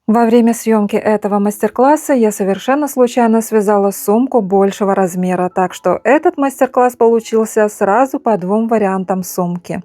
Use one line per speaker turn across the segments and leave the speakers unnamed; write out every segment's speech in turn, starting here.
Во время съемки этого мастер-класса я совершенно случайно связала сумку большего размера, так что этот мастер-класс получился сразу по двум вариантам сумки.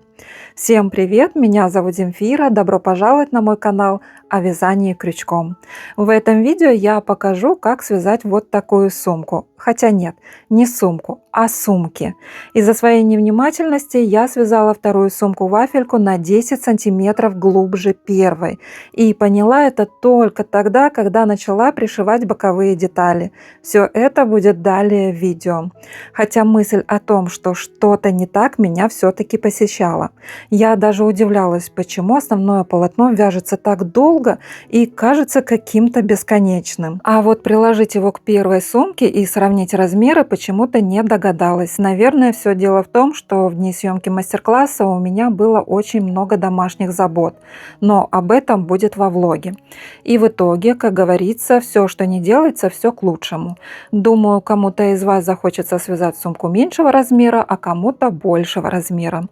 Всем привет, меня зовут Земфира, добро пожаловать на мой канал о вязании крючком. В этом видео я покажу, как связать вот такую сумку. Хотя нет, не сумку, а сумки. Из-за своей невнимательности я связала вторую сумку-вафельку на 10 сантиметров глубже первой. И поняла это только тогда, когда начала пришивать боковые детали. Все это будет далее в видео. Хотя мысль о том, что что-то не так, меня все-таки посещала. Я даже удивлялась, почему основное полотно вяжется так долго и кажется каким-то бесконечным. А вот приложить его к первой сумке и сравнить размеры почему-то не догадалась. Наверное, все дело в том, что в дни съемки мастер-класса у меня было очень много домашних забот. Но об этом будет во влоге. И в итоге, как говорится, все, что не делается, все к лучшему. Думаю, кому-то из вас захочется связать сумку меньшего размера, а кому-то большего размера.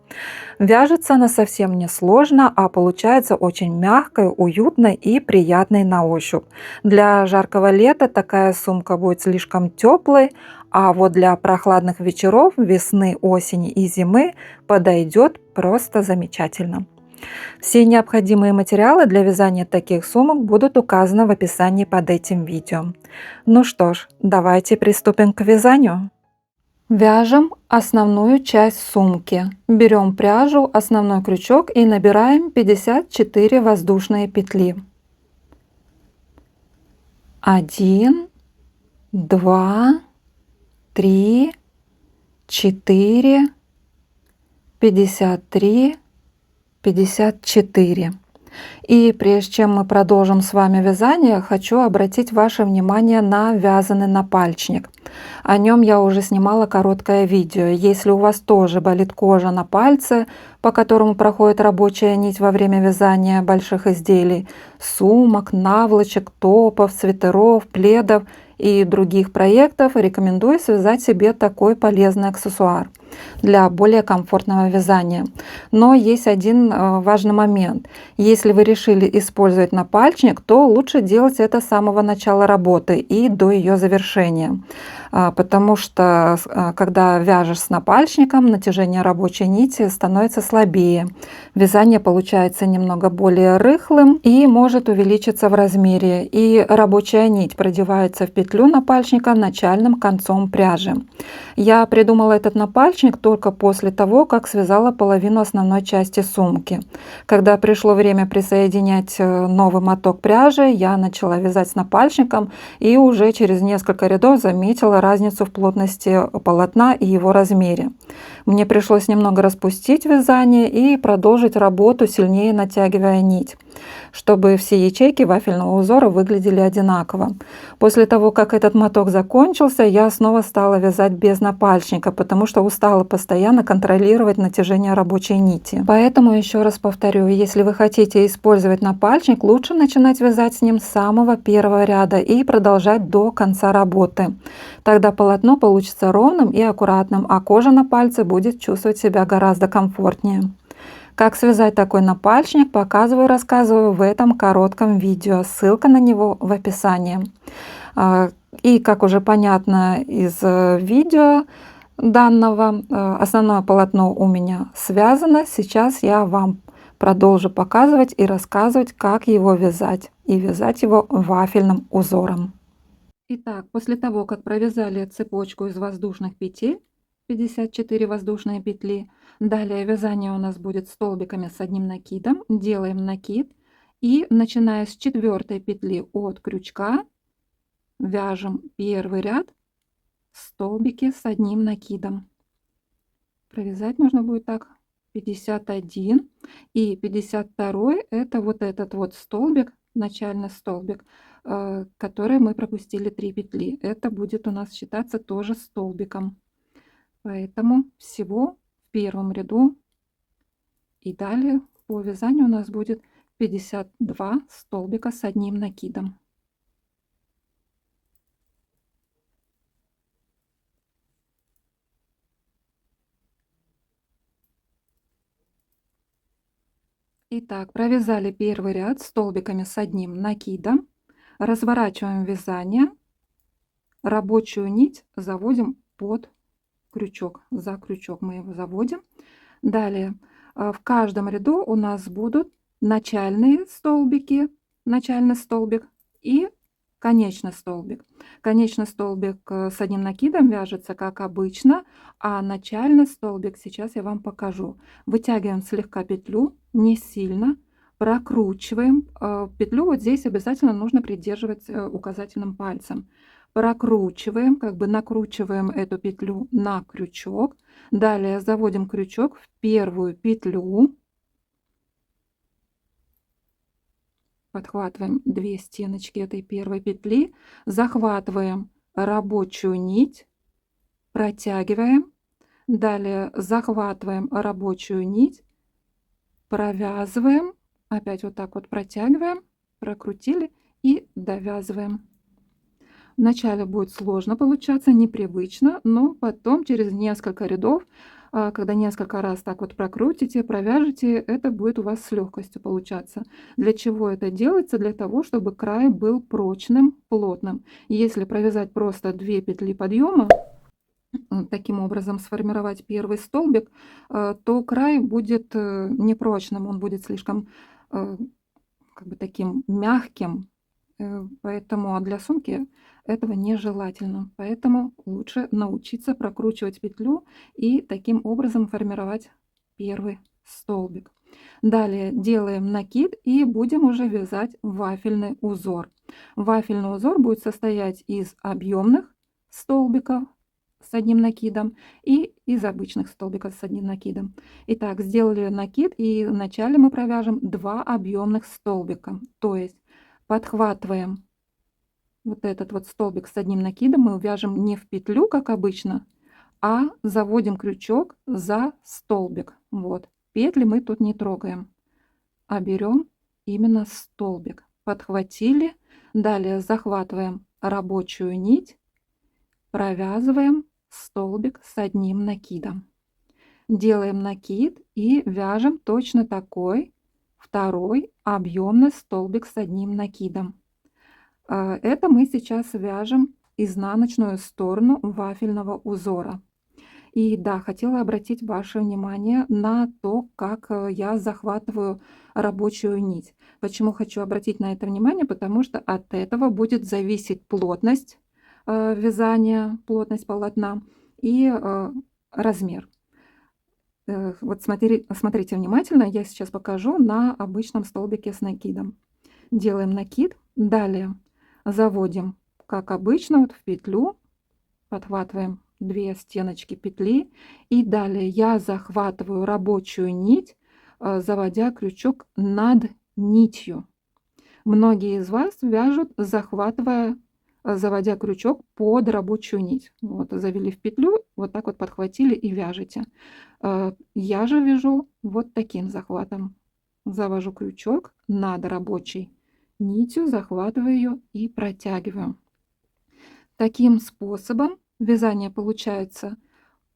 Вяжется она совсем не сложно, а получается очень мягкой, уютной и приятной на ощупь. Для жаркого лета такая сумка будет слишком теплой, а вот для прохладных вечеров, весны, осени и зимы подойдет просто замечательно. Все необходимые материалы для вязания таких сумок будут указаны в описании под этим видео. Ну что ж, давайте приступим к вязанию. Вяжем основную часть сумки. Берем пряжу, основной крючок и набираем 54 воздушные петли. 1, 2, 3, 4, 53, 54. И прежде чем мы продолжим с вами вязание, хочу обратить ваше внимание на вязаный напальчник. О нем я уже снимала короткое видео. Если у вас тоже болит кожа на пальце, по которому проходит рабочая нить во время вязания больших изделий, сумок, наволочек, топов, свитеров, пледов и других проектов, рекомендую связать себе такой полезный аксессуар для более комфортного вязания. Но есть один важный момент. Если вы решили использовать напальчник, то лучше делать это с самого начала работы и до ее завершения. Потому что когда вяжешь с напальчником, натяжение рабочей нити становится слабее. Вязание получается немного более рыхлым и может увеличиться в размере. И рабочая нить продевается в петлю напальчника начальным концом пряжи. Я придумала этот напальчник только после того, как связала половину основной части сумки. Когда пришло время присоединять новый моток пряжи, я начала вязать с напальчником и уже через несколько рядов заметила разницу в плотности полотна и его размере. Мне пришлось немного распустить вязание и продолжить работу, сильнее натягивая нить, чтобы все ячейки вафельного узора выглядели одинаково. После того, как этот моток закончился, я снова стала вязать без напальчника, потому что устала постоянно контролировать натяжение рабочей нити. Поэтому еще раз повторю, если вы хотите использовать напальчник, лучше начинать вязать с ним с самого первого ряда и продолжать до конца работы. Тогда полотно получится ровным и аккуратным, а кожа на пальце будет чувствовать себя гораздо комфортнее. Как связать такой напальчник, показываю и рассказываю в этом коротком видео. Ссылка на него в описании. И как уже понятно из видео данного, основное полотно у меня связано. Сейчас я вам продолжу показывать и рассказывать, как его вязать. И вязать его вафельным узором. Итак, после того, как провязали цепочку из воздушных петель, 54 воздушные петли, далее вязание у нас будет столбиками с одним накидом. Делаем накид и, начиная с 4 петли от крючка, вяжем первый ряд столбики с одним накидом. Провязать нужно будет так 51 и 52 это вот этот вот столбик, начальный столбик, который мы пропустили 3 петли. Это будет у нас считаться тоже столбиком. Поэтому всего в первом ряду и далее по вязанию у нас будет 52 столбика с одним накидом. Итак, провязали первый ряд столбиками с одним накидом, разворачиваем вязание, рабочую нить заводим под крючок, за крючок мы его заводим. Далее в каждом ряду у нас будут начальные столбики, начальный столбик и конечный столбик. Конечный столбик с одним накидом вяжется как обычно, а начальный столбик сейчас я вам покажу. Вытягиваем слегка петлю, не сильно, прокручиваем петлю. Вот здесь обязательно нужно придерживать указательным пальцем. Прокручиваем, как бы накручиваем эту петлю на крючок. Далее заводим крючок в первую петлю. Подхватываем 2 стеночки этой первой петли, захватываем рабочую нить, протягиваем. Далее захватываем рабочую нить, провязываем, опять вот так вот протягиваем, прокрутили и довязываем. Вначале будет сложно получаться, непривычно, но потом через несколько рядов, когда несколько раз так вот прокрутите, провяжете, это будет у вас с легкостью получаться. Для чего это делается? Для того, чтобы край был прочным, плотным. Если провязать просто 2 петли подъема, таким образом сформировать первый столбик, то край будет непрочным, он будет слишком как бы таким мягким, поэтому для сумки этого нежелательно. Поэтому лучше научиться прокручивать петлю и таким образом формировать первый столбик. Далее делаем накид и будем уже вязать вафельный узор. Вафельный узор будет состоять из объемных столбиков с одним накидом и из обычных столбиков с одним накидом. Итак, сделали накид, и вначале мы провяжем 2 объемных столбика, то есть подхватываем вот этот вот столбик с одним накидом, мы вяжем не в петлю, как обычно, а заводим крючок за столбик. Вот, петли мы тут не трогаем, а берем именно столбик. Подхватили, далее захватываем рабочую нить, провязываем столбик с одним накидом. Делаем накид и вяжем точно такой второй объемный столбик с одним накидом. Это мы сейчас вяжем изнаночную сторону вафельного узора. И да, хотела обратить ваше внимание на то, как я захватываю рабочую нить. Почему хочу обратить на это внимание? Потому что от этого будет зависеть плотность вязания, плотность полотна и размер. Вот смотрите внимательно, я сейчас покажу на обычном столбике с накидом. Делаем накид, далее заводим, как обычно, вот в петлю, подхватываем 2 стеночки петли, и далее я захватываю рабочую нить, заводя крючок над нитью. Многие из вас вяжут, захватывая, заводя крючок под рабочую нить. Вот, завели в петлю, вот так вот подхватили и вяжете. Я же вяжу вот таким захватом. Завожу крючок над рабочей нитью, захватываю ее и протягиваю. Таким способом вязание получается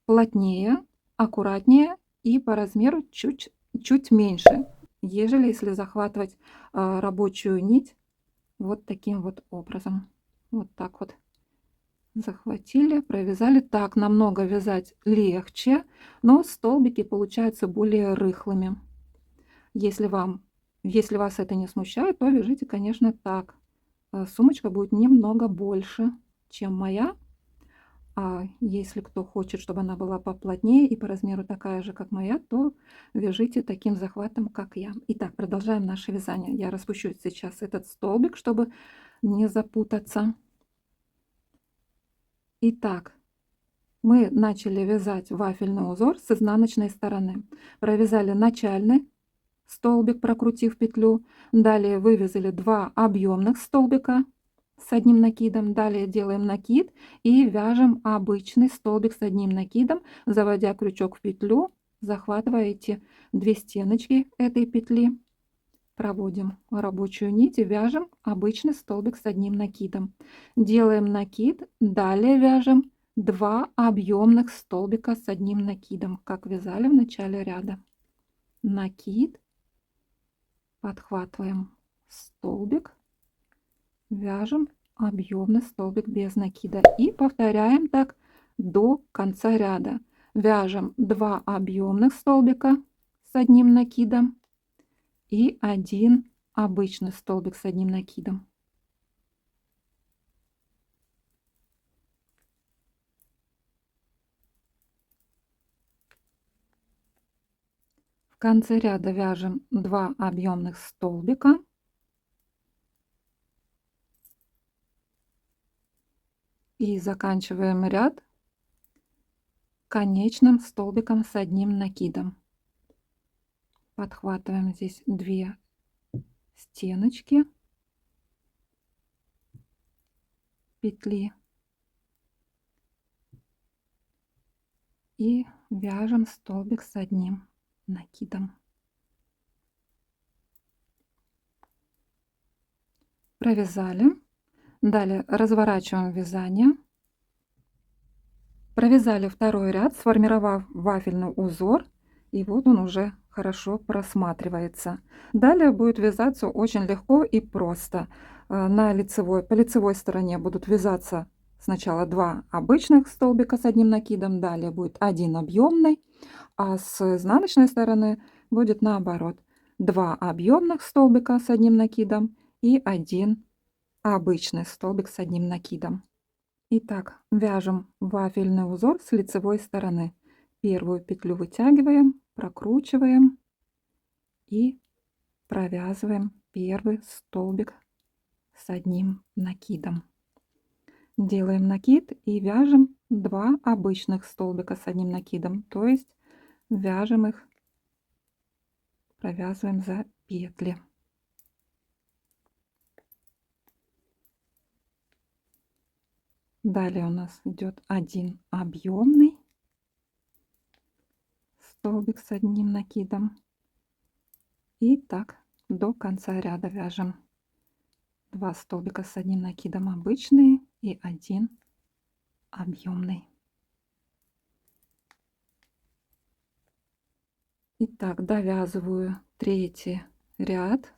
плотнее, аккуратнее и по размеру чуть меньше, ежели если захватывать рабочую нить вот таким вот образом. Вот так вот захватили, провязали. Так намного вязать легче, но столбики получаются более рыхлыми. Если вас это не смущает, то вяжите, конечно, так. Сумочка будет немного больше, чем моя. А если кто хочет, чтобы она была поплотнее и по размеру такая же, как моя, то вяжите таким захватом, как я. Итак, продолжаем наше вязание. Я распущу сейчас этот столбик, чтобы не запутаться. Итак, мы начали вязать вафельный узор с изнаночной стороны. Провязали начальный столбик, прокрутив петлю. Далее вывязали 2 объемных столбика с одним накидом. Далее делаем накид и вяжем обычный столбик с одним накидом, заводя крючок в петлю, захватывая эти 2 стеночки этой петли. Проводим рабочую нить и вяжем обычный столбик с одним накидом. Делаем накид, далее вяжем 2 объемных столбика с одним накидом, как вязали в начале ряда. Накид, подхватываем столбик, вяжем объемный столбик без накида и повторяем так до конца ряда. Вяжем 2 объемных столбика с одним накидом и 1 обычный столбик с одним накидом. В конце ряда вяжем 2 объемных столбика и заканчиваем ряд конечным столбиком с одним накидом. Подхватываем здесь 2 стеночки петли и вяжем столбик с одним накидом. Провязали. Далее разворачиваем вязание. Провязали второй ряд, сформировав вафельный узор, и вот он уже хорошо просматривается. Далее будет вязаться очень легко и просто. По лицевой стороне будут вязаться сначала 2 обычных столбика с одним накидом, далее будет 1 объемный, а с изнаночной стороны будет наоборот: 2 объемных столбика с одним накидом и 1 обычный столбик с одним накидом. Итак, вяжем вафельный узор с лицевой стороны. Первую петлю вытягиваем, прокручиваем и провязываем первый столбик с одним накидом. Делаем накид и вяжем 2 обычных столбика с одним накидом, то есть вяжем их, провязываем за петли. Далее у нас идет 1 объемный столбик с одним накидом. И так до конца ряда вяжем 2 столбика с одним накидом обычные и 1 объемный. Итак, довязываю 3-й ряд.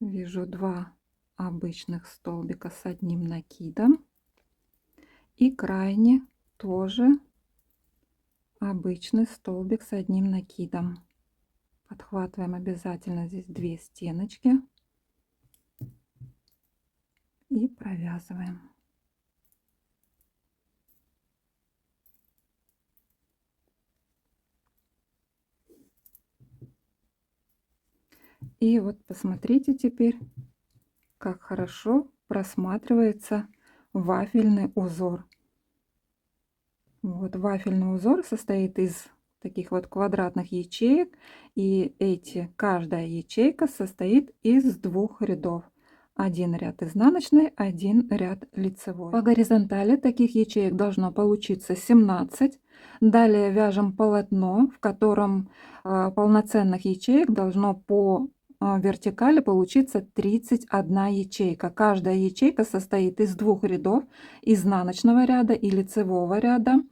Вяжу 2 обычных столбика с одним накидом и крайне тоже обычный столбик с одним накидом. Подхватываем обязательно здесь 2 стеночки и провязываем. И вот посмотрите теперь, как хорошо просматривается вафельный узор. Вот вафельный узор состоит из таких вот квадратных ячеек, и каждая ячейка состоит из 2 рядов. 1 ряд изнаночный, 1 ряд лицевой. По горизонтали таких ячеек должно получиться 17. Далее вяжем полотно, в котором полноценных ячеек должно по вертикали получится 31 ячейка. Каждая ячейка состоит из 2 рядов изнаночного ряда и лицевого ряда.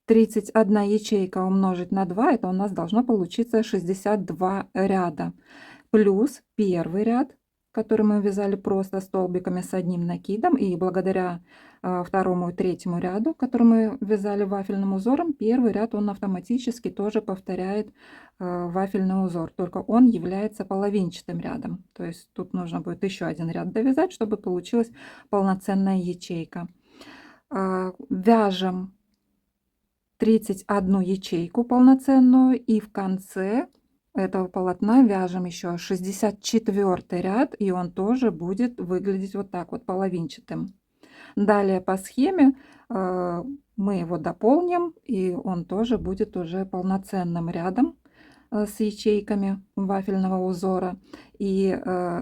31 ячейка умножить на 2, это у нас должно получиться 62 ряда. Плюс первый ряд, который мы вязали просто столбиками с одним накидом, и благодаря второму и третьему ряду, который мы вязали вафельным узором, первый ряд он автоматически тоже повторяет вафельный узор, только он является половинчатым рядом. То есть тут нужно будет еще 1 ряд довязать, чтобы получилась полноценная ячейка. Вяжем 31 ячейку полноценную, и в конце этого полотна вяжем еще 64 ряд, и он тоже будет выглядеть вот так вот половинчатым. Далее по схеме мы его дополним, и он тоже будет уже полноценным рядом с ячейками вафельного узора. И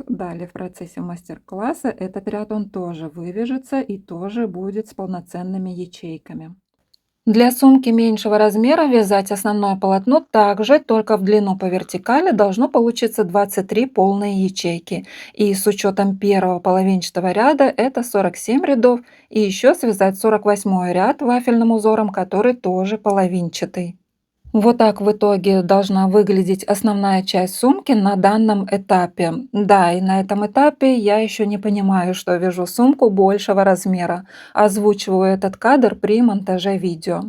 далее в процессе мастер-класса этот ряд он тоже вывяжется и тоже будет с полноценными ячейками. Для сумки меньшего размера вязать основное полотно также, только в длину по вертикали должно получиться 23 полные ячейки. И с учетом первого половинчатого ряда это 47 рядов. И еще связать 48 ряд вафельным узором, который тоже половинчатый. Вот так в итоге должна выглядеть основная часть сумки на данном этапе. Да, и на этом этапе я еще не понимаю, что вяжу сумку большего размера. Озвучиваю этот кадр при монтаже видео.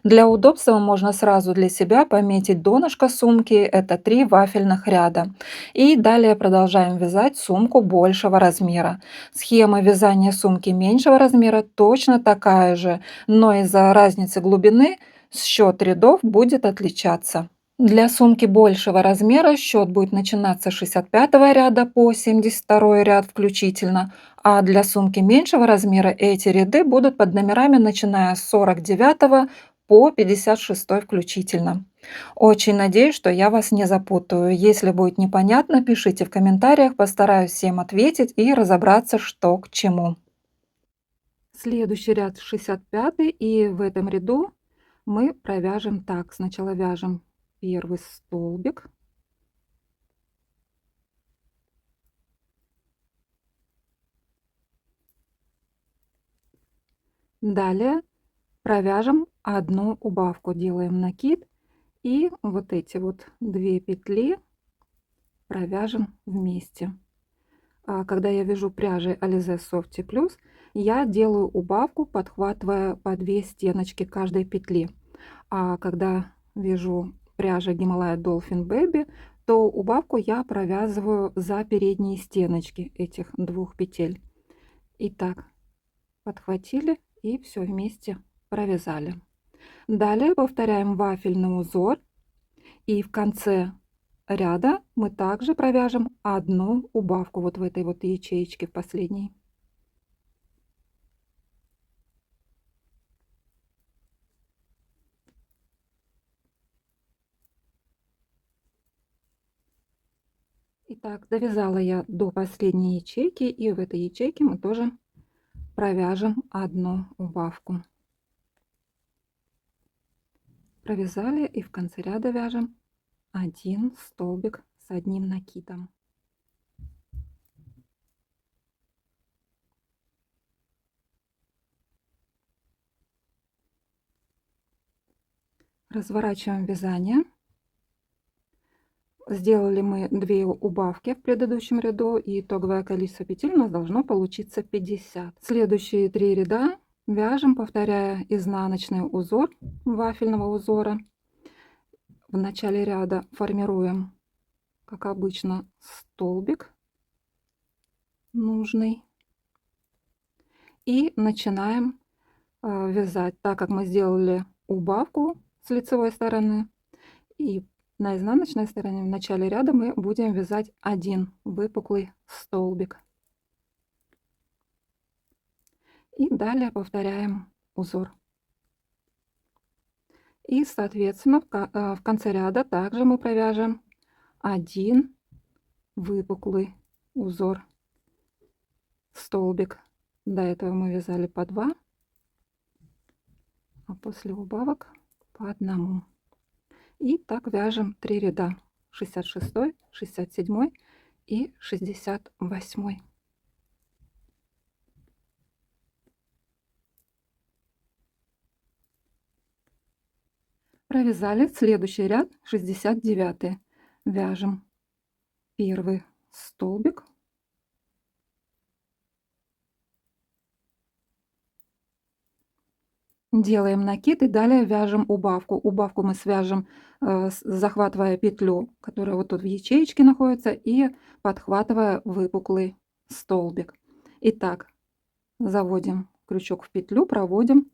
Для удобства можно сразу для себя пометить донышко сумки, это 3 вафельных ряда. И далее продолжаем вязать сумку большего размера. Схема вязания сумки меньшего размера точно такая же, но из-за разницы глубины счет рядов будет отличаться. Для сумки большего размера счет будет начинаться с 65 ряда по 72 ряд включительно, а для сумки меньшего размера эти ряды будут под номерами, начиная с 49 по 56 включительно. Очень надеюсь, что я вас не запутаю. Если будет непонятно, пишите в комментариях, постараюсь всем ответить и разобраться, что к чему. Следующий ряд 65, и в этом ряду мы провяжем так. Сначала вяжем первый столбик. Далее провяжем одну убавку, делаем накид и вот эти вот 2 петли провяжем вместе. Когда я вяжу пряжей Alize Softy Plus, я делаю убавку, подхватывая по 2 стеночки каждой петли. А когда вяжу пряжей Himalaya Dolphin Baby, то убавку я провязываю за передние стеночки этих 2 петель. Итак, подхватили и все вместе провязали. Далее повторяем вафельный узор, и в конце ряда мы также провяжем одну убавку вот в этой вот ячеечке в последней. Итак, довязала я до последней ячейки, и в этой ячейке мы тоже провяжем одну убавку. Провязали, и в конце ряда вяжем один столбик с одним накидом. Разворачиваем вязание. Сделали мы 2 убавки в предыдущем ряду, и итоговое количество петель у нас должно получиться 50. Следующие 3 ряда вяжем, повторяя изнаночный узор вафельного узора. В начале ряда формируем, как обычно, столбик нужный и начинаем вязать, так как мы сделали убавку с лицевой стороны, и на изнаночной стороне в начале ряда мы будем вязать один выпуклый столбик. И далее повторяем узор. И, соответственно, в конце ряда также мы провяжем один выпуклый узор, столбик. До этого мы вязали по 2, а после убавок по одному. И так вяжем 3 ряда: 66, 67 и 68. Провязали следующий ряд 69. Вяжем первый столбик, делаем накид и далее вяжем убавку. Убавку мы свяжем, захватывая петлю, которая вот тут в ячеечке находится, и подхватывая выпуклый столбик. Итак, заводим крючок в петлю, проводим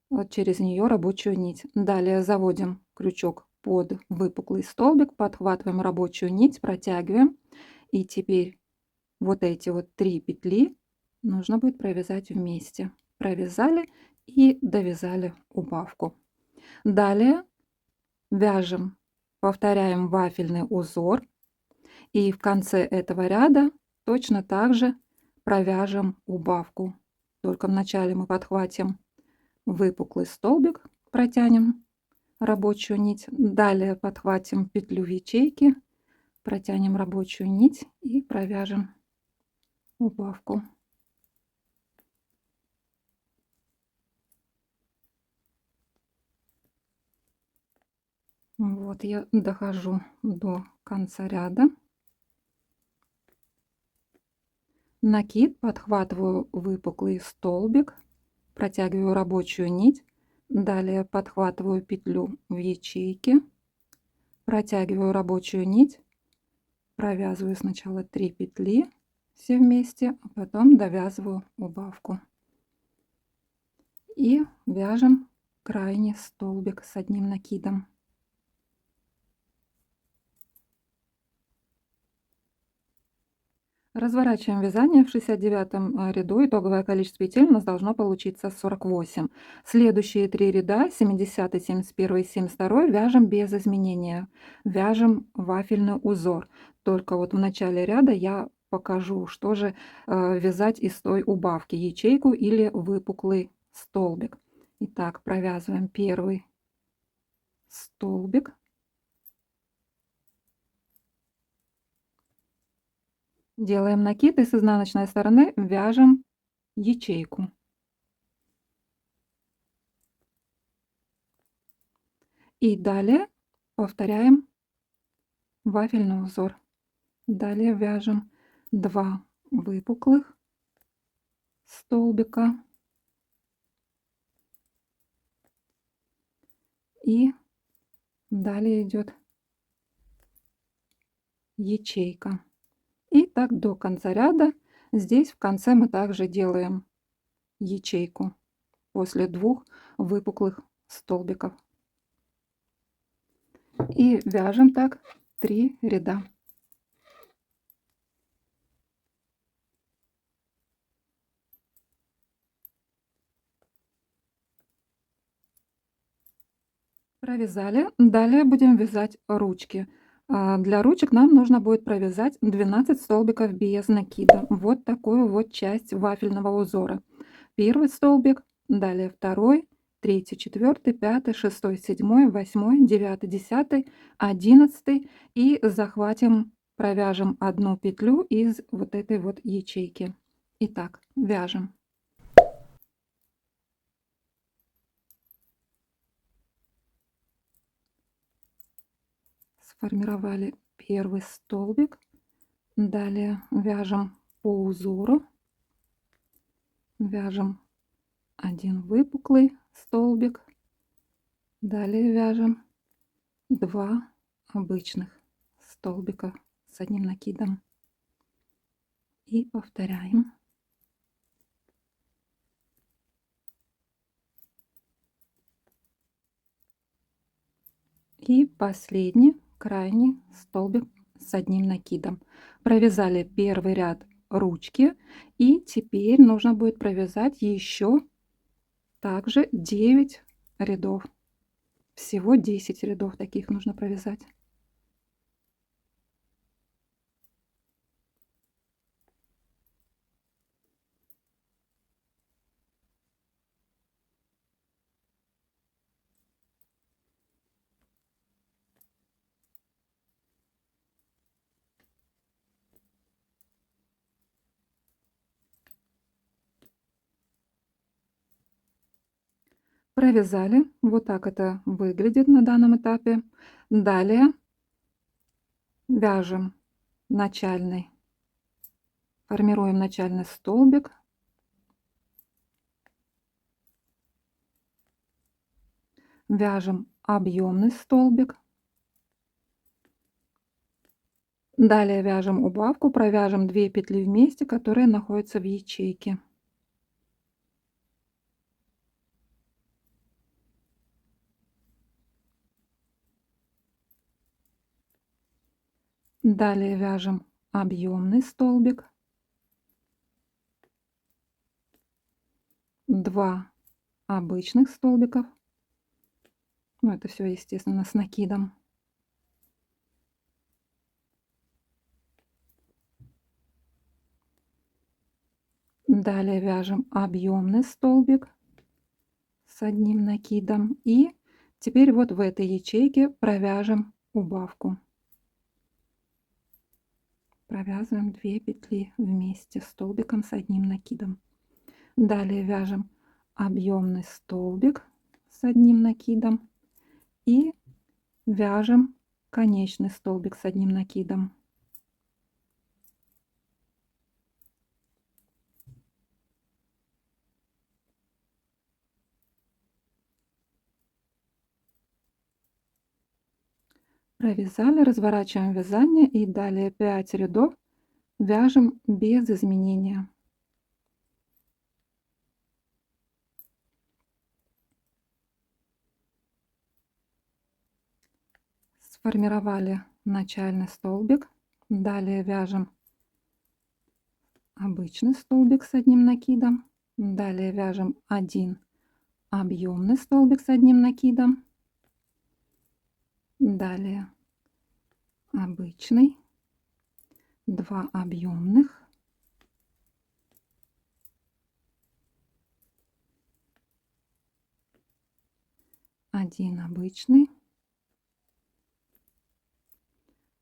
вот через нее рабочую нить. Далее заводим крючок под выпуклый столбик, подхватываем рабочую нить, протягиваем. И теперь вот эти вот 3 петли нужно будет провязать вместе. Провязали и довязали убавку. Далее вяжем, повторяем вафельный узор, и в конце этого ряда точно так же провяжем убавку. Только вначале мы подхватим выпуклый столбик, протянем рабочую нить, далее подхватим петлю в ячейке, протянем рабочую нить и провяжем убавку. Вот я дохожу до конца ряда. Накид, подхватываю выпуклый столбик, протягиваю рабочую нить, далее подхватываю петлю в ячейке, протягиваю рабочую нить, провязываю сначала 3 петли все вместе, а потом довязываю убавку. И вяжем крайний столбик с одним накидом. Разворачиваем вязание. В 69 ряду итоговое количество петель у нас должно получиться 48. Следующие 3 ряда, 70, 71, 72, вяжем без изменения. Вяжем вафельный узор. Только вот в начале ряда я покажу, что же вязать из той убавки: ячейку или выпуклый столбик. Итак, провязываем первый столбик. Делаем накид и с изнаночной стороны вяжем ячейку. И далее повторяем вафельный узор. Далее вяжем 2 выпуклых столбика и далее идет ячейка. И так до конца ряда. Здесь в конце мы также делаем ячейку после 2 выпуклых столбиков. И вяжем так 3 ряда. Провязали. Далее будем вязать ручки. Для ручек нам нужно будет провязать 12 столбиков без накида. Вот такую вот часть вафельного узора. Первый столбик, далее второй, третий, четвертый, пятый, шестой, седьмой, восьмой, девятый, десятый, 11 и захватим, провяжем одну петлю из вот этой вот ячейки. Итак, вяжем. Сформировали первый столбик, далее вяжем по узору, вяжем один выпуклый столбик, далее вяжем 2 обычных столбика с одним накидом и повторяем. И последний, крайний столбик с одним накидом. Провязали первый ряд ручки, и теперь нужно будет провязать еще также 9 рядов. Всего 10 рядов таких нужно провязать. Провязали. Вот так это выглядит на данном этапе. Далее вяжем начальный, формируем начальный столбик. Вяжем объемный столбик. Далее вяжем убавку, провяжем 2 петли вместе, которые находятся в ячейке. Далее вяжем объемный столбик, 2 обычных столбиков. Ну, это все, естественно, с накидом. Далее вяжем объемный столбик с одним накидом. И теперь вот в этой ячейке провяжем убавку. Провязываем 2 петли вместе столбиком с одним накидом. Далее вяжем объемный столбик с одним накидом и вяжем конечный столбик с одним накидом. Провязали, разворачиваем вязание и далее 5 рядов вяжем без изменения. Сформировали начальный столбик, далее вяжем обычный столбик с одним накидом, далее вяжем один объемный столбик с одним накидом, далее обычный, 2 объемных, один обычный,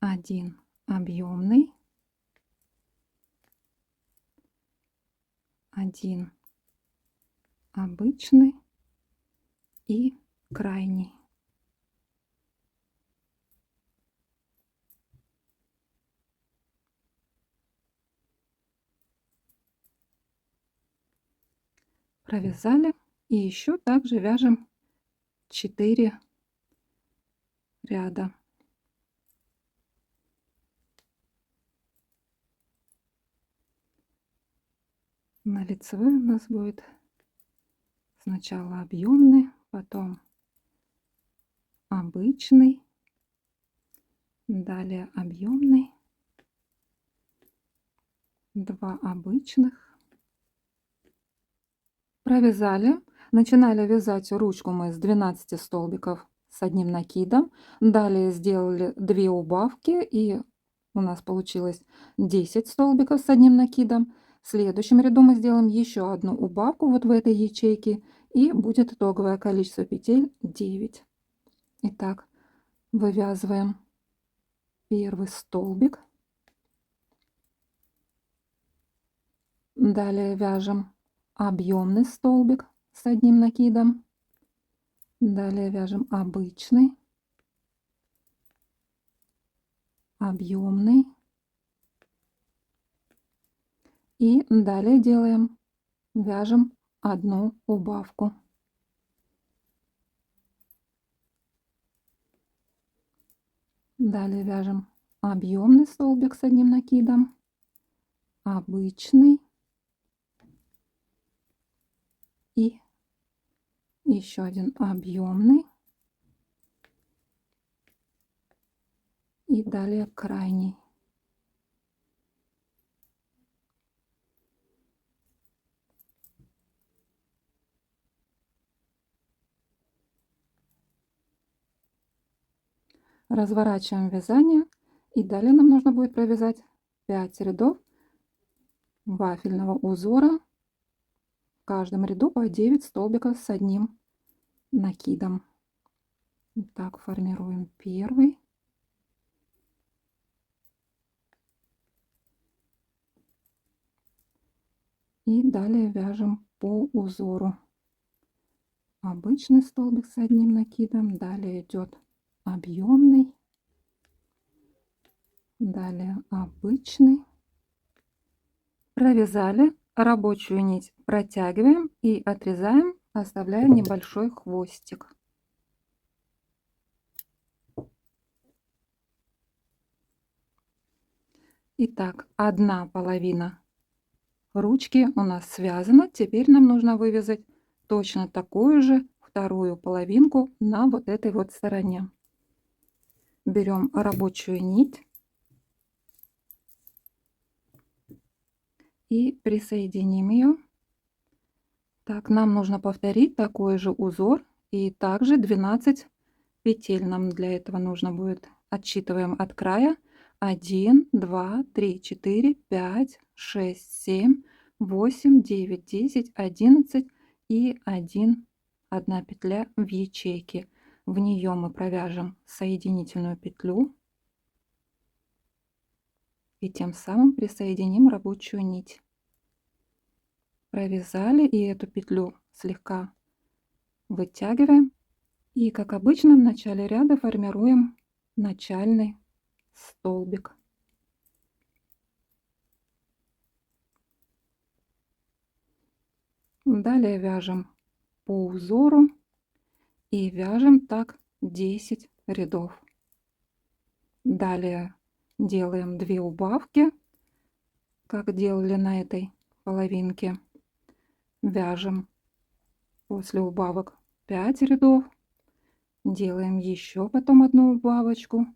один объемный, один обычный и крайний. Провязали и еще также вяжем 4 ряда. На лицевой у нас будет сначала объемный, потом обычный, далее объемный, 2 обычных. Провязали, начинали вязать ручку мы с 12 столбиков с одним накидом, далее сделали 2 убавки и у нас получилось 10 столбиков с одним накидом. В следующем ряду мы сделаем еще одну убавку вот в этой ячейке и будет итоговое количество петель 9. Итак, вывязываем первый столбик, далее вяжем объемный столбик с одним накидом, далее вяжем обычный, объемный и далее вяжем одну убавку. Далее вяжем объемный столбик с одним накидом, обычный и еще один объемный и далее крайний. Разворачиваем вязание и далее нам нужно будет провязать 5 рядов вафельного узора, в каждом ряду по 9 столбиков с одним накидом. Так, формируем первый, и далее вяжем по узору. Обычный столбик с одним накидом, далее идет объемный, далее обычный. Провязали, рабочую нить протягиваем и отрезаем, оставляя небольшой хвостик. Итак, одна половина ручки у нас связана. Теперь нам нужно вывязать точно такую же вторую половинку на вот этой вот стороне. Берем рабочую нить и присоединим ее. Так, нам нужно повторить такой же узор и также 12 петель нам для этого нужно будет. Отсчитываем от края: 1, 2, 3, 4, 5, 6, 7, 8, 9, 10, 11 и 1 петля в ячейке. В нее мы провяжем соединительную петлю и тем самым присоединим рабочую нить. Провязали и эту петлю слегка вытягиваем И, как обычно, в начале ряда формируем начальный столбик. Далее вяжем по узору и вяжем так 10 рядов. Далее делаем 2 убавки, как делали на этой половинке. Вяжем после убавок 5 рядов, делаем еще потом одну убавочку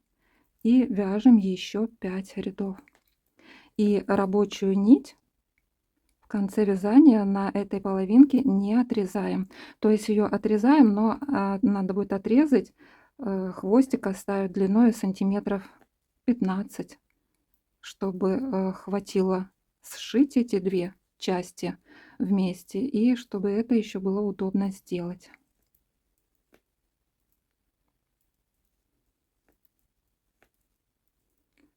и вяжем еще 5 рядов. И рабочую нить в конце вязания на этой половинке не отрезаем. То есть ее отрезаем, но надо будет отрезать, хвостик оставить длиной сантиметров 15, чтобы хватило сшить эти 2 части вместе и чтобы это еще было удобно сделать.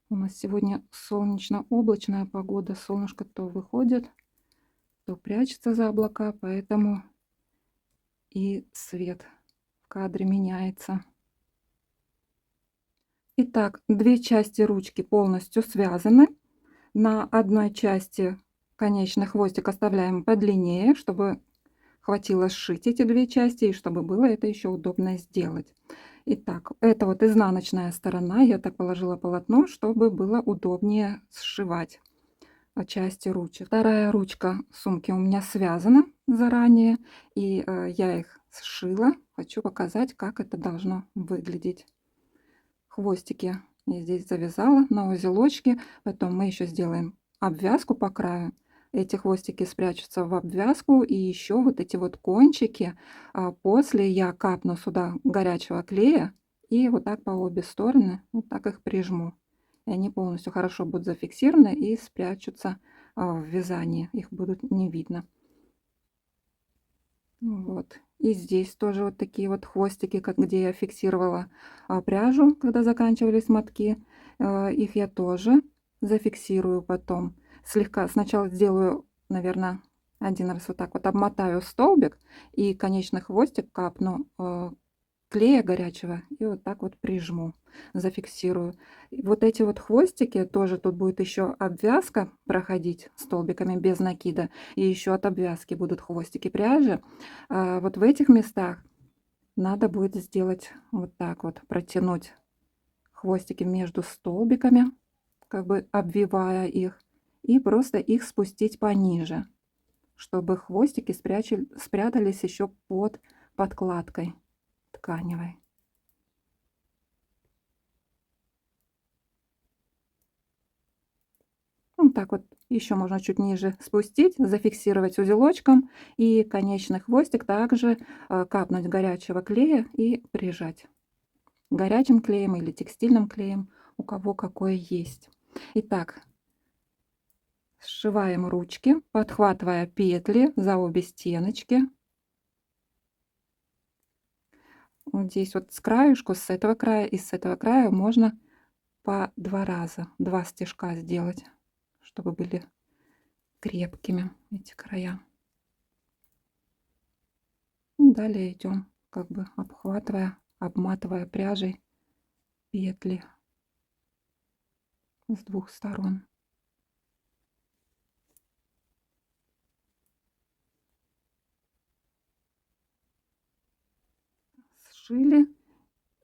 У нас сегодня солнечно-облачная погода, солнышко то выходит, то прячется за облака, поэтому и свет в кадре меняется. Итак, 2 части ручки полностью связаны. На одной части конечный хвостик оставляем подлиннее, чтобы хватило сшить эти 2 части и чтобы было это еще удобно сделать. Итак, это вот изнаночная сторона. Я так положила полотно, чтобы было удобнее сшивать части ручек. Вторая ручка сумки у меня связана заранее, и я их сшила. Хочу показать, как это должно выглядеть. Хвостики я здесь завязала на узелочки, потом мы еще сделаем обвязку по краю. Эти хвостики спрячутся в обвязку, и еще вот эти вот кончики после я капну сюда горячего клея и вот так по обе стороны вот так их прижму, и они полностью хорошо будут зафиксированы и спрячутся в вязании, их будут не видно. Вот. И здесь тоже вот такие вот хвостики, как где я фиксировала пряжу, когда заканчивались мотки. Их я тоже зафиксирую потом. Слегка сначала сделаю, наверное, один раз вот так вот обмотаю столбик и конечный хвостик капну клея горячего и вот так вот прижму, зафиксирую. И вот эти вот хвостики тоже, тут будет еще обвязка проходить столбиками без накида, и еще от обвязки будут хвостики пряжи. Вот в этих местах надо будет сделать вот так вот, протянуть хвостики между столбиками, как бы обвивая их, и просто их спустить пониже, чтобы хвостики спрятались еще под подкладкой тканевой. Вот так вот еще можно чуть ниже спустить, зафиксировать узелочком и конечный хвостик также капнуть горячего клея и прижать горячим клеем или текстильным клеем, у кого какой есть. Итак, сшиваем ручки, подхватывая петли за обе стеночки. Вот здесь вот с краешку, с этого края и с этого края можно по 2 раза, 2 стежка сделать, чтобы были крепкими эти края. И далее идем, как бы обхватывая, обматывая пряжей петли с 2 сторон. Сшили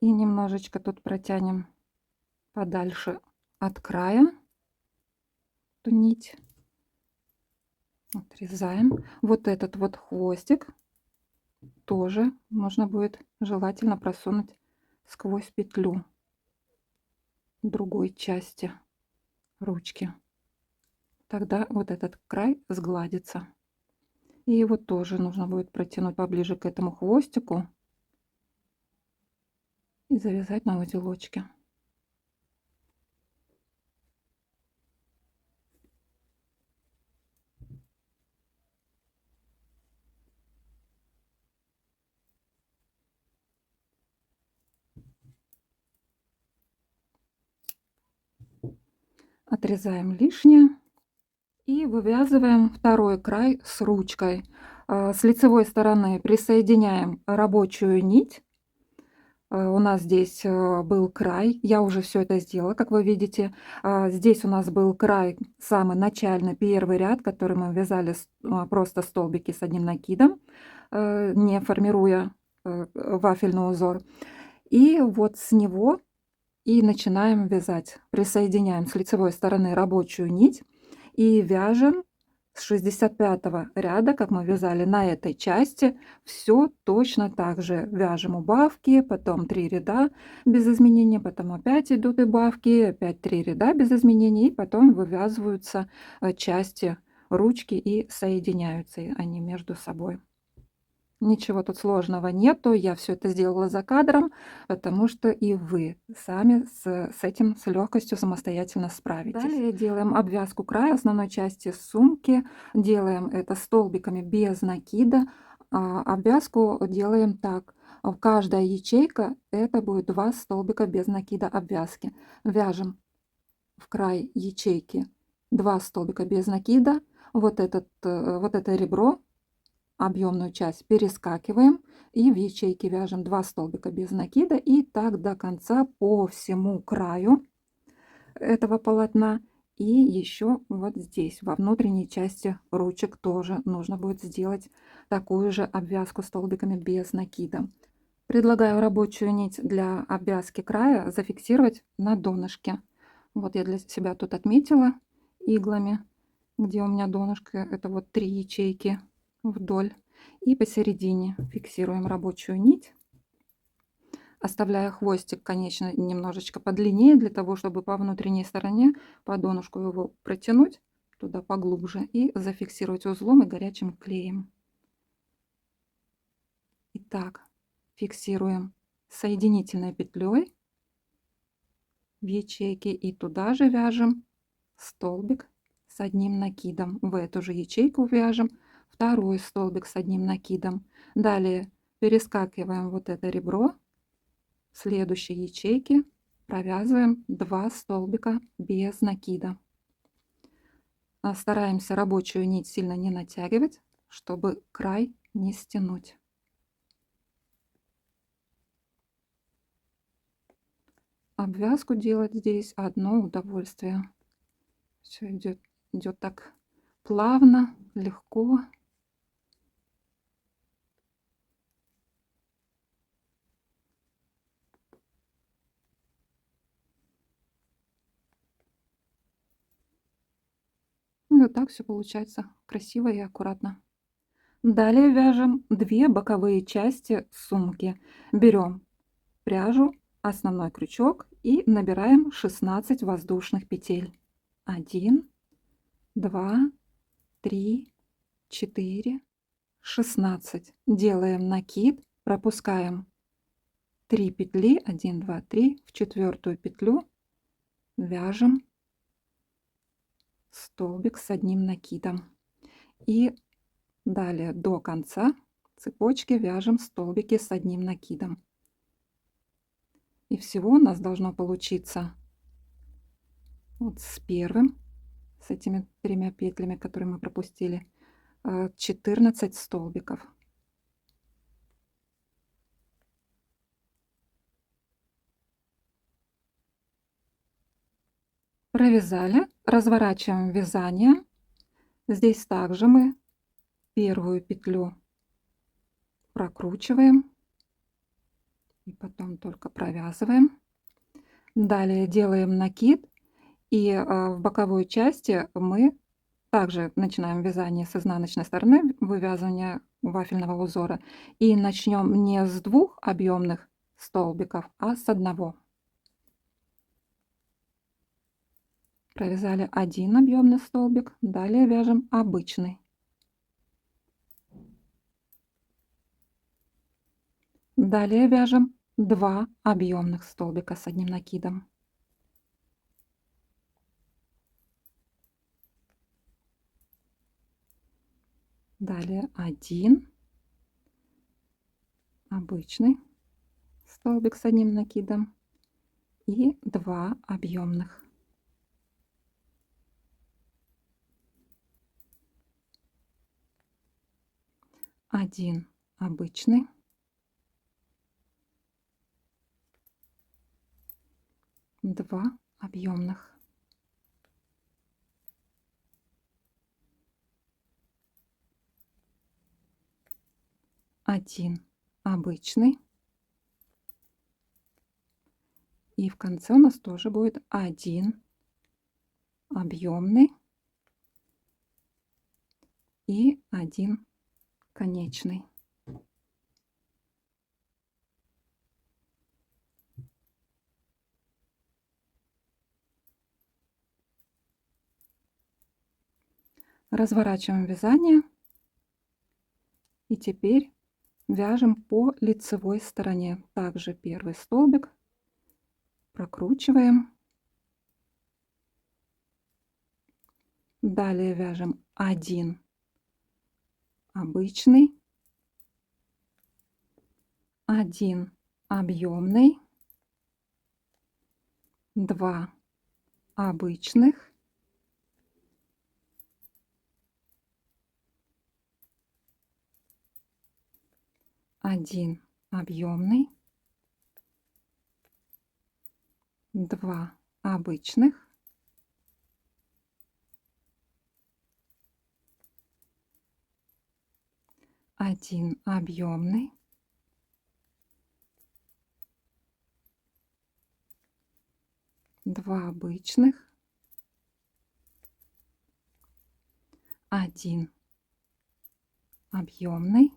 и немножечко тут протянем подальше от края эту нить, отрезаем. Вот этот вот хвостик тоже можно будет желательно просунуть сквозь петлю другой части ручки, тогда вот этот край сгладится. И его тоже нужно будет протянуть поближе к этому хвостику и завязать на узелочке. Отрезаем лишнее и вывязываем второй край с ручкой. С лицевой стороны присоединяем рабочую нить У нас здесь был край, я уже все это сделала, как вы видите. Здесь у нас был край, самый начальный, первый ряд, который мы вязали просто столбики с одним накидом, не формируя вафельный узор. И вот с него и начинаем вязать. Присоединяем с лицевой стороны рабочую нить и вяжем с 65 ряда, как мы вязали на этой части, все точно так же. Вяжем убавки, потом 3 ряда без изменений, потом опять идут убавки, опять 3 ряда без изменений, и потом вывязываются части ручки и соединяются они между собой. Ничего тут сложного нету. Я все это сделала за кадром, потому что и вы сами с этим с легкостью самостоятельно справитесь. Далее делаем обвязку края основной части сумки. Делаем это столбиками без накида. Обвязку делаем так. Каждая ячейка это будет 2 столбика без накида обвязки. Вяжем в край ячейки 2 столбика без накида. Вот это ребро, объемную часть перескакиваем и в ячейке вяжем 2 столбика без накида и так до конца по всему краю этого полотна. И еще вот здесь во внутренней части ручек тоже нужно будет сделать такую же обвязку столбиками без накида. Предлагаю рабочую нить для обвязки края зафиксировать на донышке. Вот я для себя тут отметила иглами, где у меня донышко, это вот 3 ячейки вдоль, и посередине фиксируем рабочую нить, оставляя хвостик, конечно, немножечко подлиннее, для того, чтобы по внутренней стороне, по донышку его протянуть туда поглубже и зафиксировать узлом и горячим клеем. Итак, фиксируем соединительной петлей в ячейке и туда же вяжем столбик с одним накидом. В эту же ячейку вяжем второй столбик с одним накидом. Далее перескакиваем вот это ребро, в следующей ячейке провязываем 2 столбика без накида. Стараемся рабочую нить сильно не натягивать, чтобы край не стянуть. Обвязку делать здесь одно удовольствие. Все идет так плавно, легко. И вот так все получается красиво и аккуратно. Далее вяжем 2 боковые части сумки. Берем пряжу, основной крючок и набираем 16 воздушных петель. 1, 2, 3, 4, 16. Делаем накид, пропускаем 3 петли, 1, 2, 3, в 4 петлю вяжем столбик с одним накидом. И далее до конца цепочки вяжем столбики с одним накидом. И всего у нас должно получиться вот с первым, с этими 3 петлями, которые мы пропустили, 14 столбиков. Провязали, разворачиваем вязание. Здесь также мы первую петлю прокручиваем и потом только провязываем. Далее делаем накид, и в боковой части мы также начинаем вязание с изнаночной стороны вывязывания вафельного узора и начнем не с 2 объемных столбиков, а с одного. Провязали 1 объемный столбик, далее вяжем обычный. Далее вяжем 2 объемных столбика с одним накидом. Далее 1 обычный столбик с одним накидом и 2 объемных. 1 обычный, 2 объемных. Один обычный. И в конце у нас тоже будет один объемный и один конечный. Разворачиваем вязание и теперь вяжем по лицевой стороне. Также первый столбик прокручиваем. Далее вяжем один обычный, один объемный, 2 обычных, один объемный, 2 обычных, один объемный, 2 обычных, один объемный,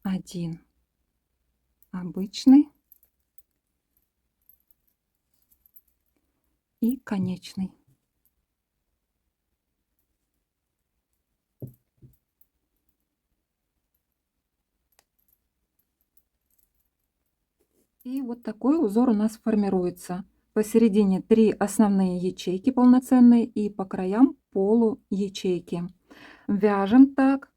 один обычный и конечный. И вот такой узор у нас формируется. Посередине 3 основные ячейки полноценные и по краям полуячейки. Вяжем так.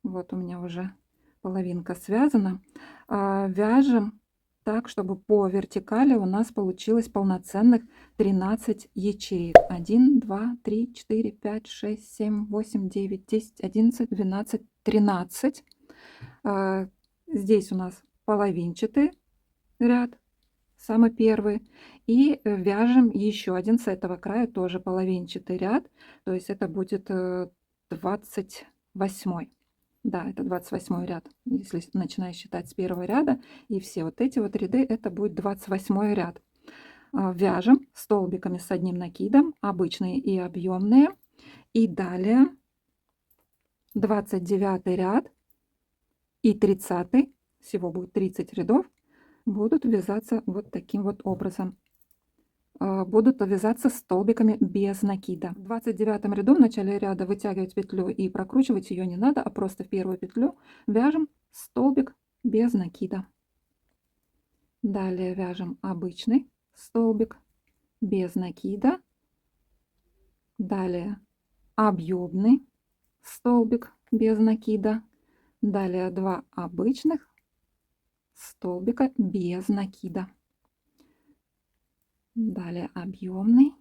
Вот у меня уже половинка связана. Вяжем так, чтобы по вертикали у нас получилось полноценных 13 ячеек. 1, 2, 3, 4, 5, 6, 7, 8, 9, 10, 11, 12, 13. Здесь у нас половинчатый ряд, самый первый, и вяжем еще один с этого края, тоже половинчатый ряд, то есть это будет 28. Да, это 28 ряд, если начиная считать с первого ряда, и все вот эти вот ряды, это будет 28 ряд. Вяжем столбиками с одним накидом, обычные и объемные, и далее 29 ряд и 30, всего будет 30 рядов, будут вязаться вот таким вот образом. Будут вязаться столбиками без накида. В 29 ряду в начале ряда вытягивать петлю и прокручивать ее не надо, а просто в первую петлю вяжем столбик без накида. Далее вяжем обычный столбик без накида. Далее объемный столбик без накида. Далее 2 обычных столбика без накида. Далее объемный,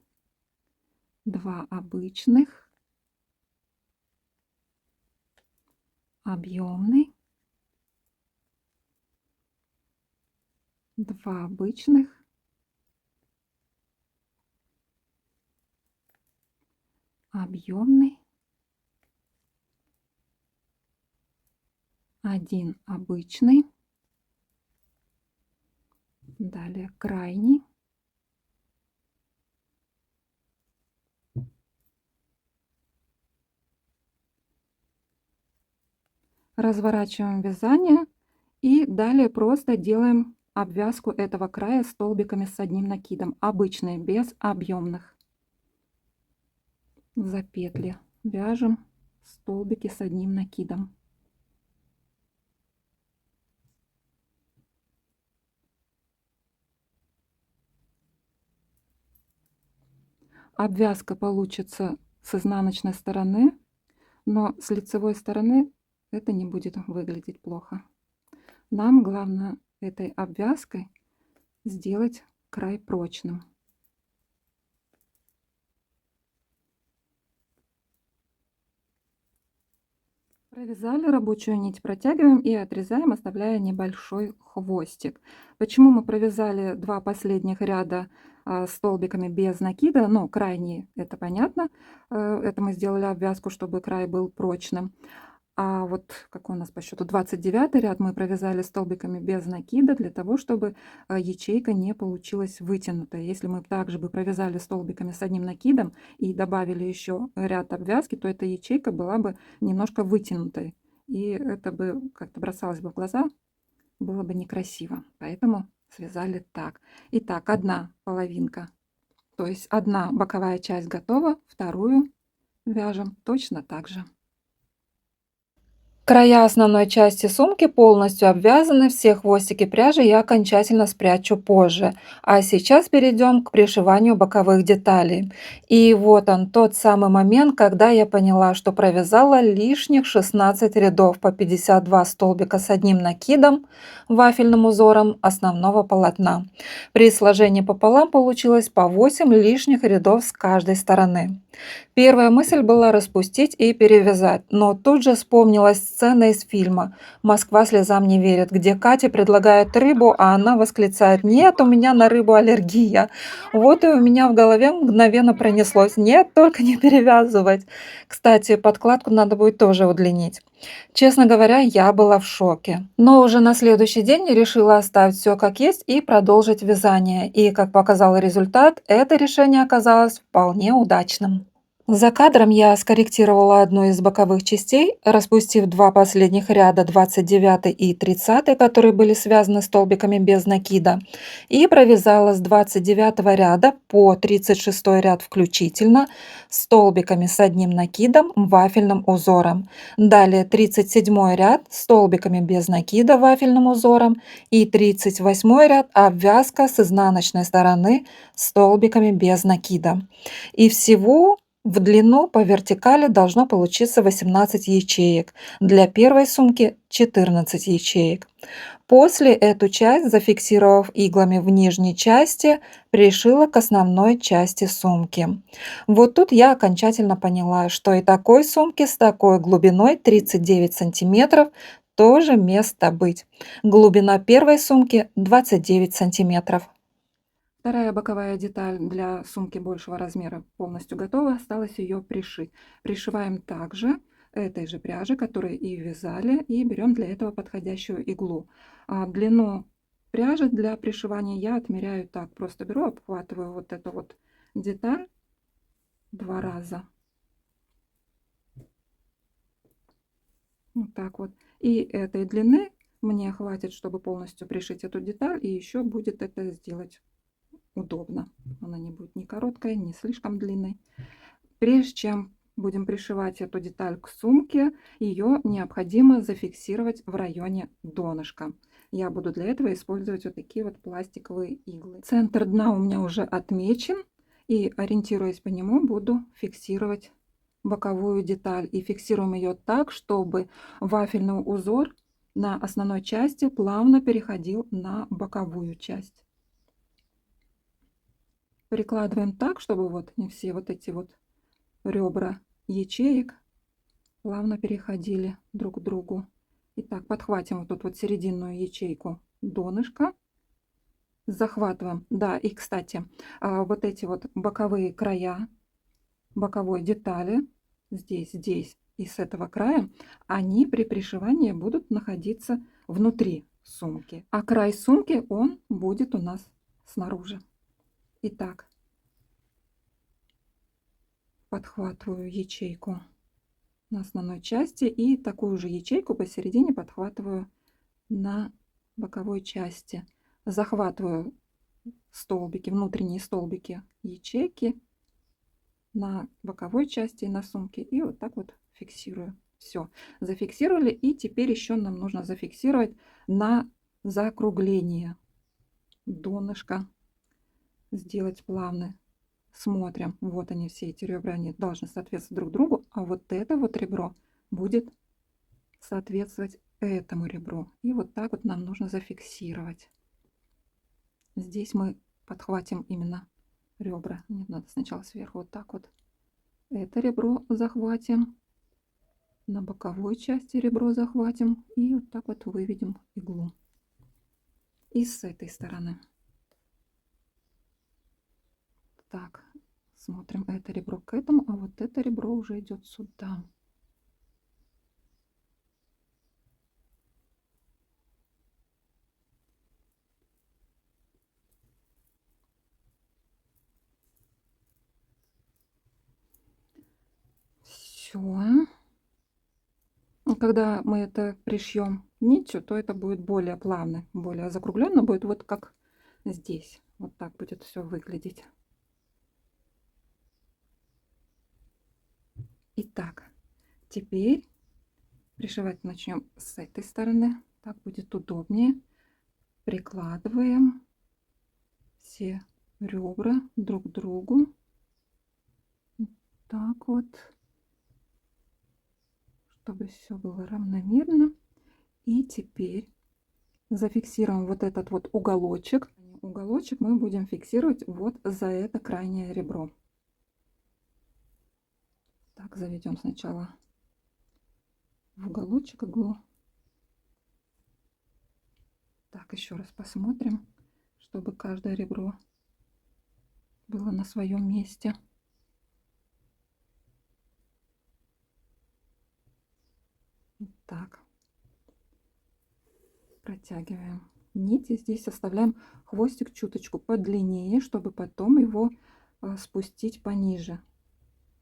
2 обычных, объемный, 2 обычных, объемный, 1 обычный, далее крайний, разворачиваем вязание и далее просто делаем обвязку этого края столбиками с одним накидом, обычные, без объемных. За петли вяжем столбики с одним накидом. Обвязка получится с изнаночной стороны, но с лицевой стороны это не будет выглядеть плохо. Нам главное этой обвязкой сделать край прочным. Провязали рабочую нить, протягиваем и отрезаем, оставляя небольшой хвостик. Почему мы провязали два последних ряда столбиками без накида? Ну, крайние, это понятно. Это мы сделали обвязку, чтобы край был прочным. А вот какой у нас по счету 29 ряд мы провязали столбиками без накида для того, чтобы ячейка не получилась вытянутой. Если мы также бы провязали столбиками с одним накидом и добавили еще ряд обвязки, то эта ячейка была бы немножко вытянутой. И это бы как-то бросалось бы в глаза, было бы некрасиво. Поэтому связали так. Итак, одна половинка, то есть одна боковая часть готова, вторую вяжем точно так же. Края основной части сумки полностью обвязаны, все хвостики пряжи я окончательно спрячу позже. А сейчас перейдем к пришиванию боковых деталей. И вот он, тот самый момент, когда я поняла, что провязала лишних 16 рядов по 52 столбика с одним накидом, вафельным узором основного полотна. При сложении пополам получилось по 8 лишних рядов с каждой стороны. Первая мысль была распустить и перевязать, но тут же вспомнилась сцена из фильма «Москва слезам не верит», где Кате предлагают рыбу, а она восклицает: «Нет, у меня на рыбу аллергия». Вот и у меня в голове мгновенно пронеслось: «Нет, только не перевязывать». Кстати, подкладку надо будет тоже удлинить. Честно говоря, я была в шоке. Но уже на следующий день решила оставить все как есть и продолжить вязание. И, как показал результат, это решение оказалось вполне удачным. За кадром я скорректировала одну из боковых частей, распустив два последних ряда 29 и 30, которые были связаны столбиками без накида, и провязала с 29 ряда по 36 ряд включительно столбиками с одним накидом вафельным узором. Далее 37 ряд столбиками без накида вафельным узором и 38 ряд обвязка с изнаночной стороны столбиками без накида. И всего в длину по вертикали должно получиться 18 ячеек. Для первой сумки 14 ячеек. После эту часть, зафиксировав иглами в нижней части, пришила к основной части сумки. Вот тут я окончательно поняла, что и такой сумке с такой глубиной 39 сантиметров тоже место быть. Глубина первой сумки 29 сантиметров. Вторая боковая деталь для сумки большего размера полностью готова, осталось ее пришить. Пришиваем также этой же пряжи, которую и вязали, и берем для этого подходящую иглу. Длину пряжи для пришивания я отмеряю так, просто беру, обхватываю вот эту вот деталь 2 раза. Вот так вот. И этой длины мне хватит, чтобы полностью пришить эту деталь, и еще будет это сделать удобно. Она не будет ни короткая, ни слишком длинной. Прежде чем будем пришивать эту деталь к сумке, ее необходимо зафиксировать в районе донышка. Я буду для этого использовать вот такие вот пластиковые иглы. Центр дна у меня уже отмечен, и, ориентируясь по нему, буду фиксировать боковую деталь. И фиксируем ее так, чтобы вафельный узор на основной части плавно переходил на боковую часть. Прикладываем так, чтобы вот не все вот эти вот ребра ячеек плавно переходили друг к другу. Итак, подхватим вот тут вот серединную ячейку донышка, захватываем. Да, и кстати, вот эти вот боковые края боковой детали, здесь и с этого края, они при пришивании будут находиться внутри сумки, а край сумки он будет у нас снаружи. Итак, подхватываю ячейку на основной части и такую же ячейку посередине подхватываю на боковой части. Захватываю столбики, внутренние столбики ячейки на боковой части и на сумке и вот так вот фиксирую. Все, зафиксировали, и теперь еще нам нужно зафиксировать на закругление донышка, сделать плавно. Смотрим, вот они, все эти ребра, они должны соответствовать друг другу, а вот это вот ребро будет соответствовать этому ребру. И вот так вот нам нужно зафиксировать. Здесь мы подхватим именно ребра. Нет, надо сначала сверху вот так вот. Это ребро захватим. на боковой части ребро захватим и вот так вот выведем иглу. И с этой стороны. Так, смотрим это ребро к этому, а вот это ребро уже идет сюда. Все. Когда мы это пришьем нитью, то это будет более плавно, более закругленно будет, вот как здесь. Вот так будет все выглядеть. Итак, теперь пришивать начнем с этой стороны. Так будет удобнее. Прикладываем все ребра друг к другу. Так вот, чтобы все было равномерно. И теперь зафиксируем вот этот вот уголочек. Уголочек мы будем фиксировать вот за это крайнее ребро. Так, заведем сначала в уголочек иглу. Так, еще раз посмотрим, чтобы каждое ребро было на своем месте. Так, протягиваем нить и здесь оставляем хвостик чуточку подлиннее, чтобы потом его спустить пониже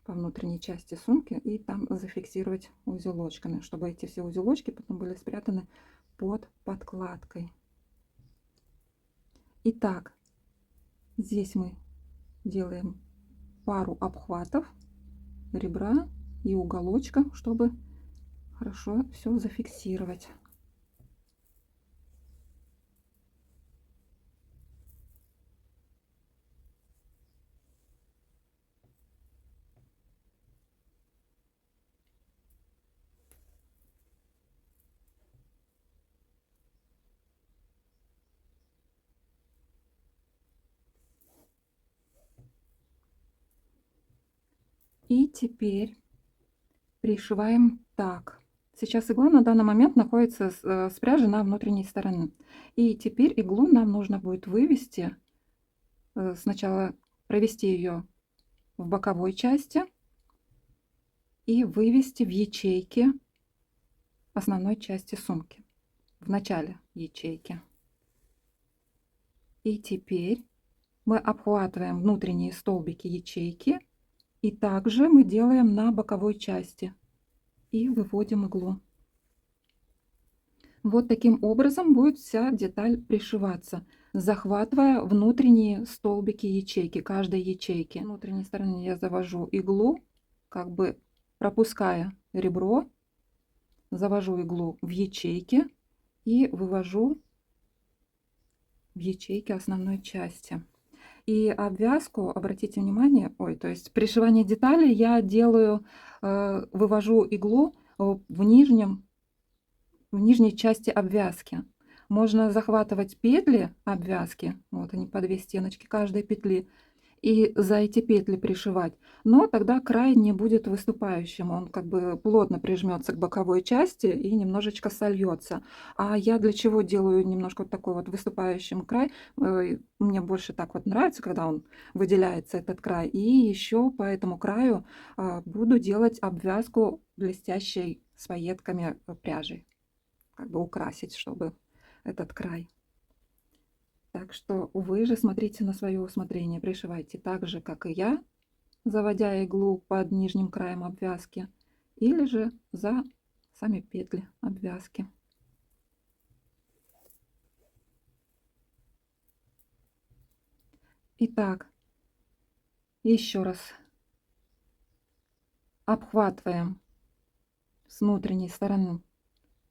по внутренней части сумки и там зафиксировать узелочками, чтобы эти все узелочки потом были спрятаны под подкладкой. Итак, здесь мы делаем пару обхватов ребра и уголочка, чтобы хорошо все зафиксировать. И теперь пришиваем так. Сейчас игла на данный момент находится с пряжи на внутренней стороне. И теперь иглу нам нужно будет вывести, сначала провести ее в боковой части и вывести в ячейки основной части сумки, в начале ячейки. И теперь мы обхватываем внутренние столбики ячейки и также мы делаем на боковой части и выводим иглу. Вот таким образом будет вся деталь пришиваться, захватывая внутренние столбики ячейки, каждой ячейки. С внутренней стороны я завожу иглу, как бы пропуская ребро, завожу иглу в ячейки и вывожу в ячейки основной части. И обвязку, обратите внимание, то есть пришивание деталей я делаю, вывожу иглу в нижней части обвязки. Можно захватывать петли обвязки, вот они по 2 стеночки каждой петли, и за эти петли пришивать. Но тогда край не будет выступающим, он как бы плотно прижмется к боковой части и немножечко сольется. А я для чего делаю немножко вот такой вот выступающим край? Мне больше так вот нравится, когда он выделяется, этот край. И еще по этому краю буду делать обвязку блестящей с пайетками пряжи, как бы украсить, чтобы этот край. Так что вы же смотрите на свое усмотрение, пришивайте так же, как и я, заводя иглу под нижним краем обвязки, или же за сами петли обвязки. Итак, еще раз обхватываем с внутренней стороны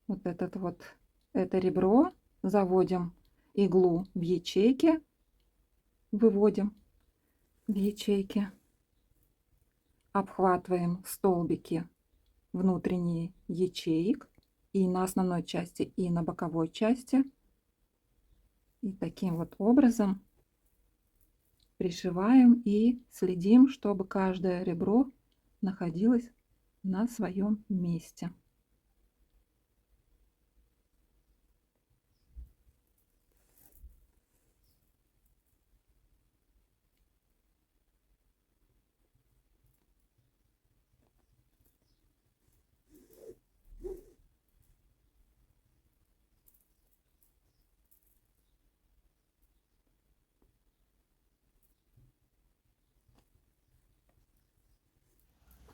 вот это ребро, заводим иглу в ячейки, выводим в ячейки, обхватываем столбики внутренние ячеек и на основной части, и на боковой части. И таким вот образом пришиваем и следим, чтобы каждое ребро находилось на своем месте.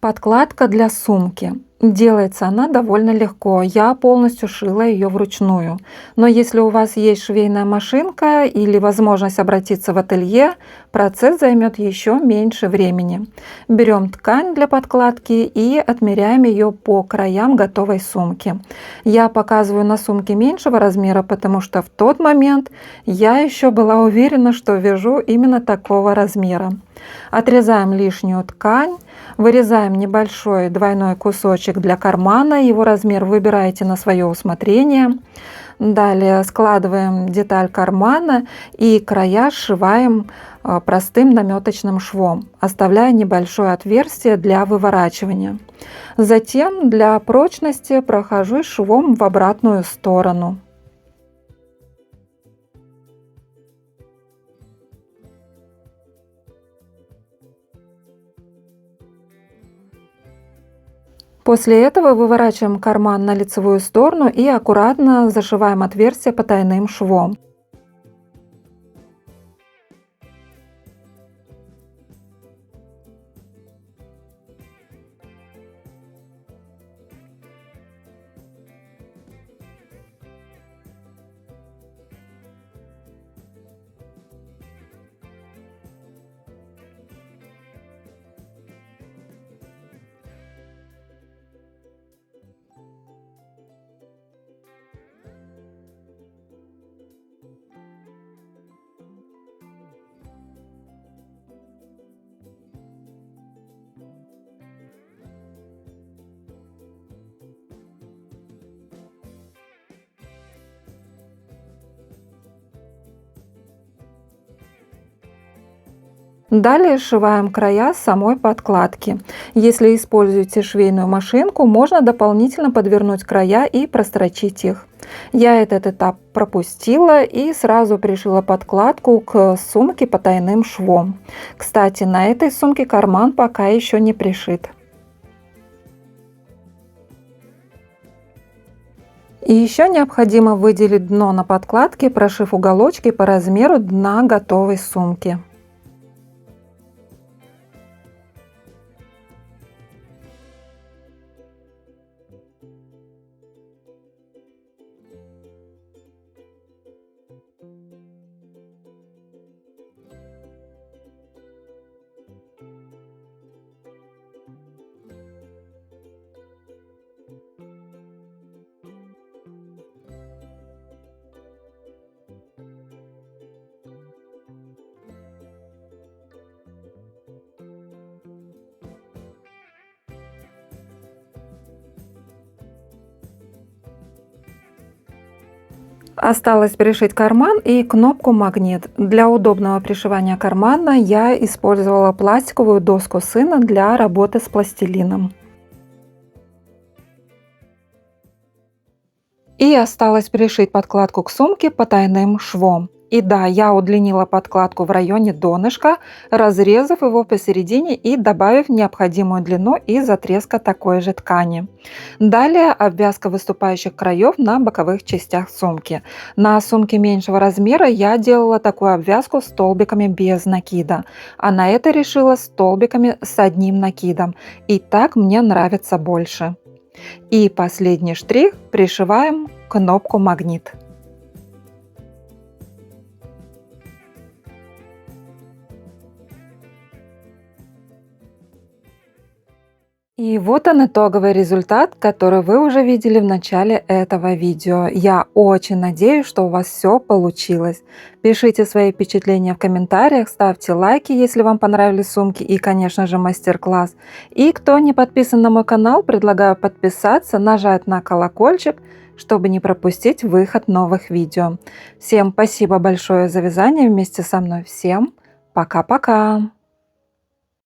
Подкладка для сумки. Делается она довольно легко. Я полностью шила ее вручную. Но если у вас есть швейная машинка или возможность обратиться в ателье, процесс займет еще меньше времени. Берем ткань для подкладки и отмеряем ее по краям готовой сумки. Я показываю на сумке меньшего размера, потому что в тот момент я еще была уверена, что вяжу именно такого размера. Отрезаем лишнюю ткань, вырезаем небольшой двойной кусочек для кармана, его размер выбираете на свое усмотрение. Далее складываем деталь кармана и края сшиваем простым наметочным швом, оставляя небольшое отверстие для выворачивания. Затем для прочности прохожусь швом в обратную сторону. После этого выворачиваем карман на лицевую сторону и аккуратно зашиваем отверстие потайным швом. Далее сшиваем края самой подкладки. Если используете швейную машинку, можно дополнительно подвернуть края и прострочить их. Я этот этап пропустила и сразу пришила подкладку к сумке потайным швом. Кстати, на этой сумке карман пока еще не пришит. И еще необходимо выделить дно на подкладке, прошив уголочки по размеру дна готовой сумки. Осталось пришить карман и кнопку магнит. Для удобного пришивания кармана я использовала пластиковую доску сына для работы с пластилином. И осталось пришить подкладку к сумке потайным швом. И да, я удлинила подкладку в районе донышка, разрезав его посередине и добавив необходимую длину из отрезка такой же ткани. Далее обвязка выступающих краев на боковых частях сумки. На сумке меньшего размера я делала такую обвязку столбиками без накида, а на этой решила столбиками с одним накидом. И так мне нравится больше. И последний штрих — пришиваем кнопку магнит. И вот он, итоговый результат, который вы уже видели в начале этого видео. Я очень надеюсь, что у вас все получилось. Пишите свои впечатления в комментариях, ставьте лайки, если вам понравились сумки и, конечно же, мастер-класс. И кто не подписан на мой канал, предлагаю подписаться, нажать на колокольчик, чтобы не пропустить выход новых видео. Всем спасибо большое за вязание вместе со мной. Всем пока-пока!